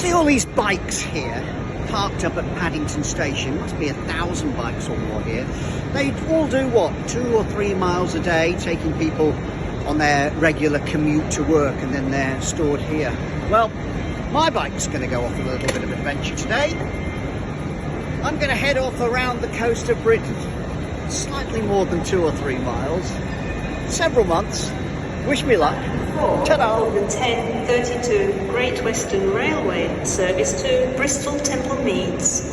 See all these bikes here parked up at Paddington station? Must be 1,000 bikes or more here. They all do what, 2 or 3 miles a day, taking people on their regular commute to work, and then they're stored here. Well, my bike's going to go off a little bit of adventure today. I'm going to head off around the coast of Britain, slightly more than 2 or 3 miles, several months. Wish me luck. Ta-da! The 10:32 Great Western Railway service to Bristol Temple Meads.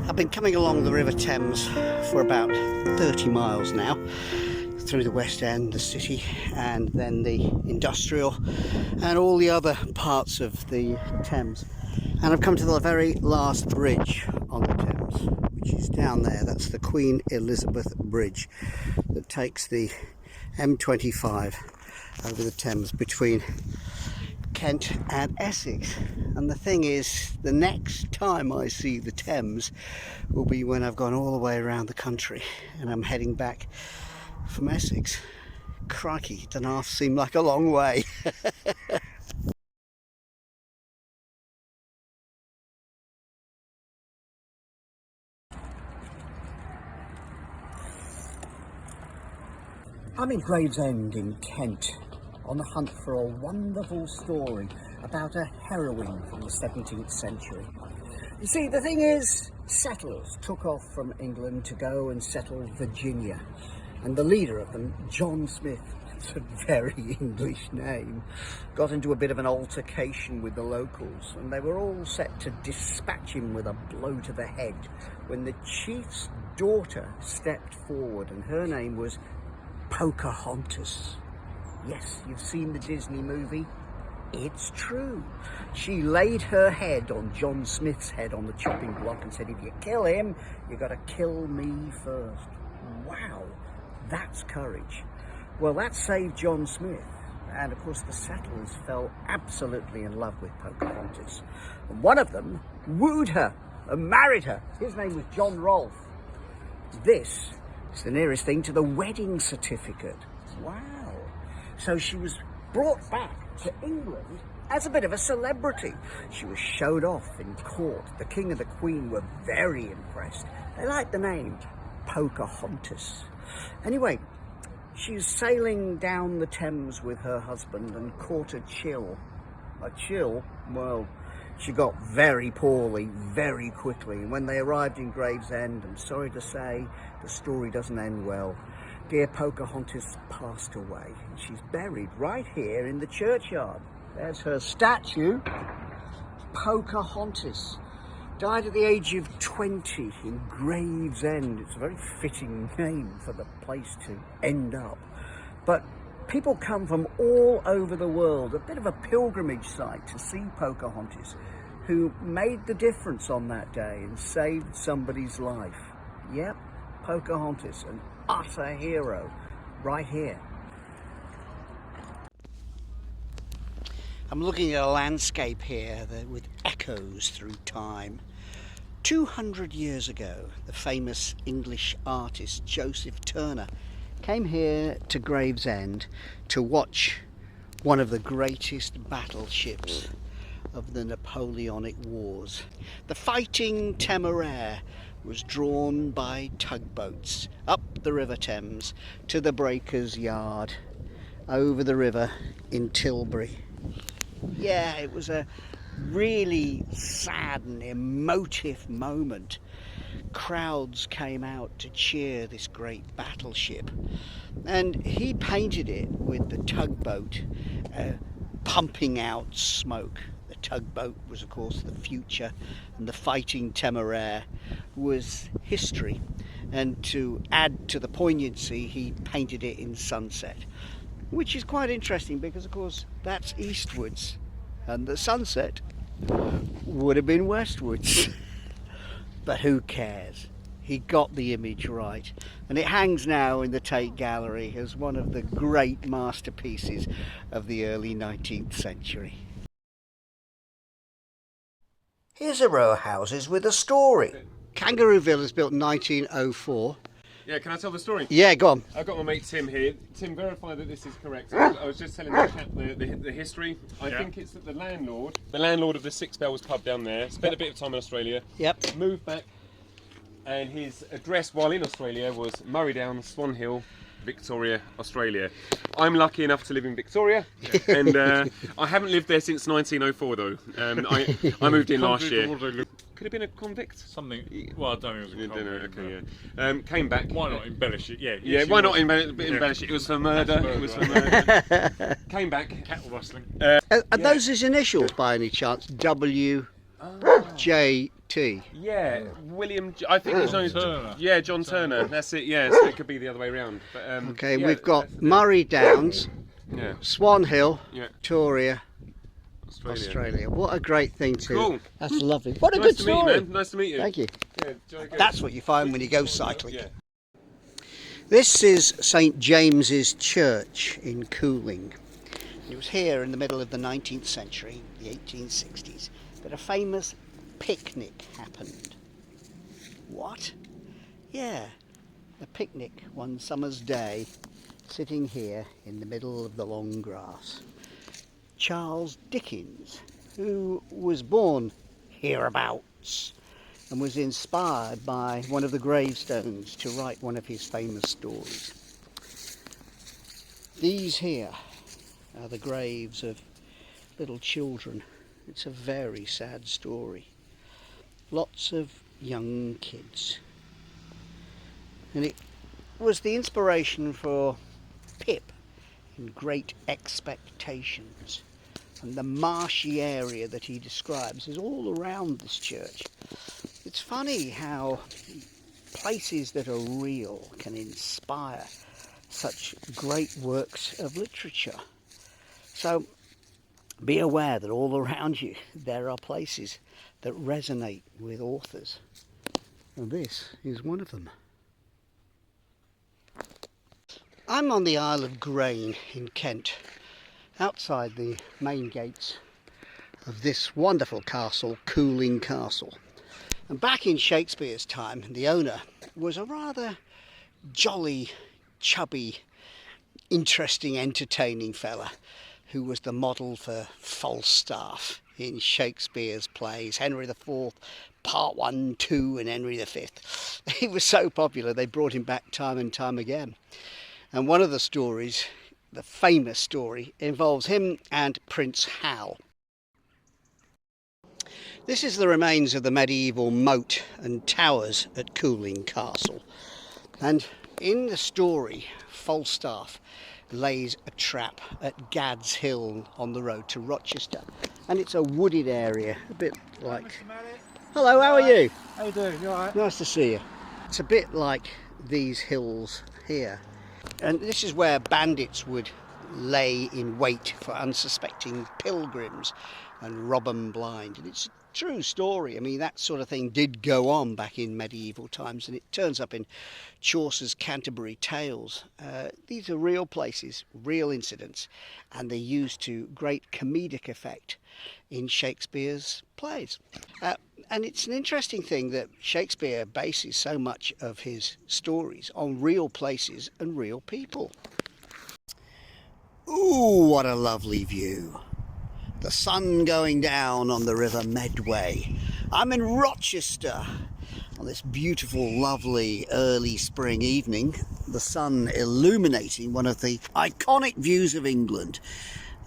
I've been coming along the River Thames for about 30 miles now, through the West End, the city, and then the industrial and all the other parts of the Thames. And I've come to the very last bridge on the Thames, which is down there. That's the Queen Elizabeth Bridge that takes the M25 over the Thames between Kent and Essex. And the thing is, the next time I see the Thames will be when I've gone all the way around the country and I'm heading back from Essex. Crikey, doesn't half seem like a long way. I'm in Gravesend in Kent, on the hunt for a wonderful story about a heroine from the 17th century. You see, the thing is, settlers took off from England to go and settle Virginia, and the leader of them, John Smith, it's a very English name, got into a bit of an altercation with the locals, and they were all set to dispatch him with a blow to the head when the chief's daughter stepped forward, and her name was Pocahontas. Yes, you've seen the Disney movie. It's true. She laid her head on John Smith's head on the chopping block and said, if you kill him, you got to kill me first. Wow, that's courage. Well, that saved John Smith. And of course, the settlers fell absolutely in love with Pocahontas. And one of them wooed her and married her. His name was John Rolfe. This is the nearest thing to the wedding certificate. Wow. So she was brought back to England as a bit of a celebrity. She was showed off in court. The king and the queen were very impressed. They liked the name Pocahontas. Anyway, she was sailing down the Thames with her husband and caught a chill. A chill? Well, she got very poorly very quickly. And when they arrived in Gravesend, I'm sorry to say, the story doesn't end well. Dear Pocahontas passed away. She's buried right here in the churchyard. There's her statue. Pocahontas died at the age of 20 in Gravesend. It's a very fitting name for the place to end up. But people come from all over the world, a bit of a pilgrimage site to see Pocahontas, who made the difference on that day and saved somebody's life. Yep, Pocahontas, an utter hero, right here. I'm looking at a landscape here with echoes through time. 200 years ago, the famous English artist Joseph Turner came here to Gravesend to watch one of the greatest battleships of the Napoleonic Wars. The Fighting Temeraire was drawn by tugboats up the River Thames to the breaker's yard over the river in Tilbury. Yeah, it was a really sad and emotive moment. Crowds came out to cheer this great battleship, and he painted it with the tugboat pumping out smoke. The tugboat was of course the future, and the Fighting Temeraire was history. And to add to the poignancy, he painted it in sunset, which is quite interesting because of course that's eastwards and the sunset would have been westwards. But who cares? He got the image right, and it hangs now in the Tate Gallery as one of the great masterpieces of the early 19th century. Here's a row of houses with a story. Kangarooville was built in 1904. Yeah, can I tell the story? Yeah, go on. I've got my mate Tim here. Tim, verify that this is correct. I was just telling the chap the history. I think it's that the landlord of the Six Bells pub down there, spent a bit of time in Australia. Yep. Moved back, and his address while in Australia was Murray Down, Swan Hill, Victoria, Australia. I'm lucky enough to live in Victoria, and I haven't lived there since 1904 though. I moved in last year. Could have been a convict. Something. Well, I don't think it was a convict. Okay, yeah. Came back. Why not embellish it? Yeah. Yeah. Why not embellish it? It was for murder. It was for murder. Came back. Cattle rustling. Are those his initials by any chance? WJT. Yeah, William. I think his name Turner. Yeah, John Turner. That's it. Yeah, so it could be the other way around. But, Okay, yeah, we've got Murray Downs, Yeah, Swan Hill, yeah. Victoria, Australia. What a great thing to. Cool. That's lovely. What a Nice good to meet you, story. man. Nice to meet you. Thank you. Yeah, jolly good. That's what you find when you go cycling. Yeah. This is St James's Church in Cooling. It was here in the middle of the 19th century, the 1860s, that a famous picnic happened. What? Yeah, a picnic one summer's day, sitting here in the middle of the long grass. Charles Dickens, who was born hereabouts and was inspired by one of the gravestones to write one of his famous stories. These here are the graves of little children. It's a very sad story. Lots of young kids. And it was the inspiration for Pip in Great Expectations. And the marshy area that he describes is all around this church. It's funny how places that are real can inspire such great works of literature. So be aware that all around you there are places that resonate with authors. And this is one of them. I'm on the Isle of Grain in Kent, outside the main gates of this wonderful castle, Cooling Castle. And back in Shakespeare's time, the owner was a rather jolly, chubby, interesting, entertaining fella who was the model for Falstaff in Shakespeare's plays, Henry IV, Part 1, 2 and Henry V. He was so popular they brought him back time and time again. And one of the stories, the famous story, involves him and Prince Hal. This is the remains of the medieval moat and towers at Cooling Castle. And in the story, Falstaff lays a trap at Gad's Hill on the road to Rochester. And it's a wooded area, a bit like... Hello, how are you? How you doing? You alright? Nice to see you. It's a bit like these hills here. And this is where bandits would lay in wait for unsuspecting pilgrims and rob them blind. And it's a true story. I mean, that sort of thing did go on back in medieval times, and it turns up in Chaucer's Canterbury Tales. These are real places, real incidents, and they're used to great comedic effect in Shakespeare's plays. And it's an interesting thing that Shakespeare bases so much of his stories on real places and real people. Ooh, what a lovely view. The sun going down on the River Medway. I'm in Rochester on this beautiful, lovely early spring evening. The sun illuminating one of the iconic views of England.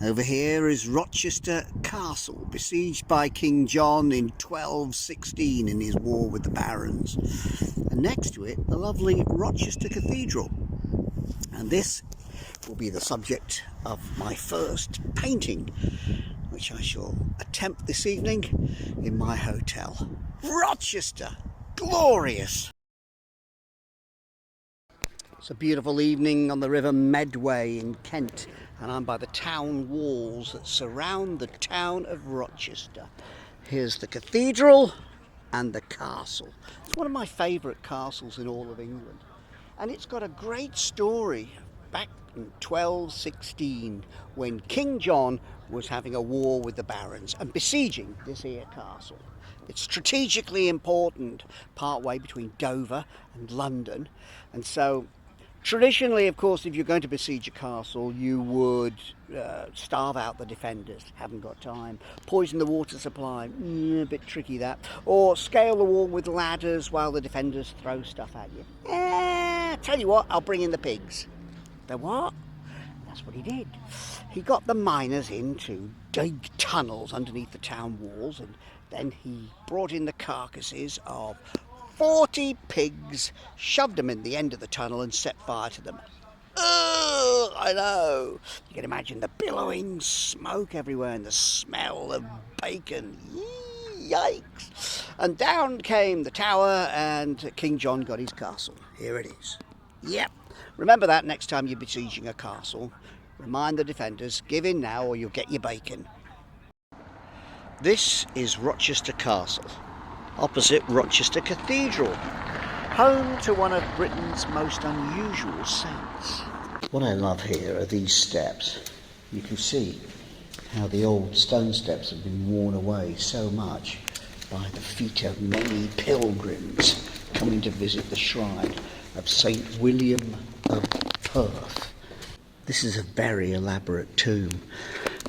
Over here is Rochester Castle, besieged by King John in 1216 in his war with the barons. And next to it, the lovely Rochester Cathedral. And this will be the subject of my first painting, which I shall attempt this evening in my hotel. Rochester! Glorious! It's a beautiful evening on the River Medway in Kent, and I'm by the town walls that surround the town of Rochester. Here's the cathedral and the castle. It's one of my favourite castles in all of England, and it's got a great story back in 1216 when King John was having a war with the barons and besieging this here castle. It's strategically important part way between Dover and London, and so traditionally, of course, if you're going to besiege a castle, you would starve out the defenders, haven't got time, poison the water supply, a bit tricky that, or scale the wall with ladders while the defenders throw stuff at you. Tell you what, I'll bring in the pigs. The what? That's what he did. He got the miners in to dig tunnels underneath the town walls, and then he brought in the carcasses of 40 pigs, shoved them in the end of the tunnel and set fire to them. Ugh, I know. You can imagine the billowing smoke everywhere and the smell of bacon. Yikes. And down came the tower and King John got his castle. Here it is. Yep. Remember that next time you're besieging a castle. Remind the defenders, give in now or you'll get your bacon. This is Rochester Castle, opposite Rochester Cathedral, home to one of Britain's most unusual saints. What I love here are these steps. You can see how the old stone steps have been worn away so much by the feet of many pilgrims coming to visit the shrine of St. William of Perth. This is a very elaborate tomb,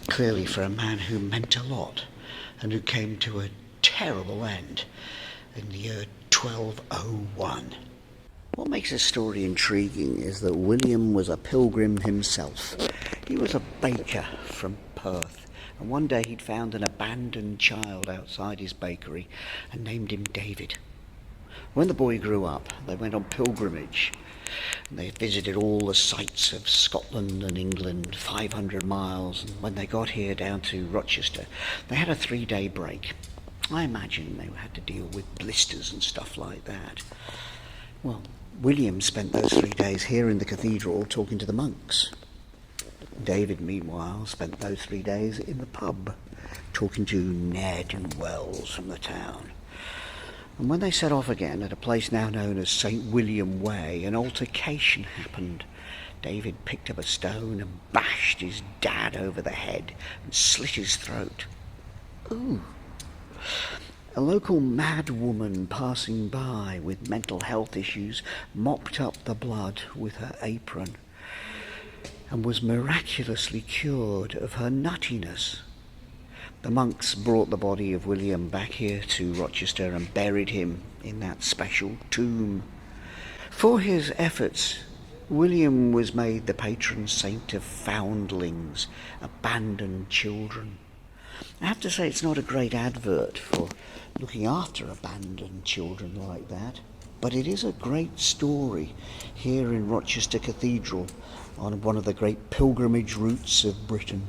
clearly for a man who meant a lot and who came to a terrible end in the year 1201. What makes this story intriguing is that William was a pilgrim himself. He was a baker from Perth, and one day he'd found an abandoned child outside his bakery and named him David. When the boy grew up, they went on pilgrimage. They visited all the sites of Scotland and England, 500 miles, and when they got here down to Rochester, they had a 3-day break. I imagine they had to deal with blisters and stuff like that. Well, William spent those 3 days here in the cathedral talking to the monks. David, meanwhile, spent those 3 days in the pub, talking to ne'er-do-wells from the town. And when they set off again at a place now known as St. William Way, an altercation happened. David picked up a stone and bashed his dad over the head and slit his throat. Ooh. A local mad woman passing by with mental health issues mopped up the blood with her apron and was miraculously cured of her nuttiness. The monks brought the body of William back here to Rochester and buried him in that special tomb. For his efforts, William was made the patron saint of foundlings, abandoned children. I have to say it's not a great advert for looking after abandoned children like that, but it is a great story here in Rochester Cathedral on one of the great pilgrimage routes of Britain.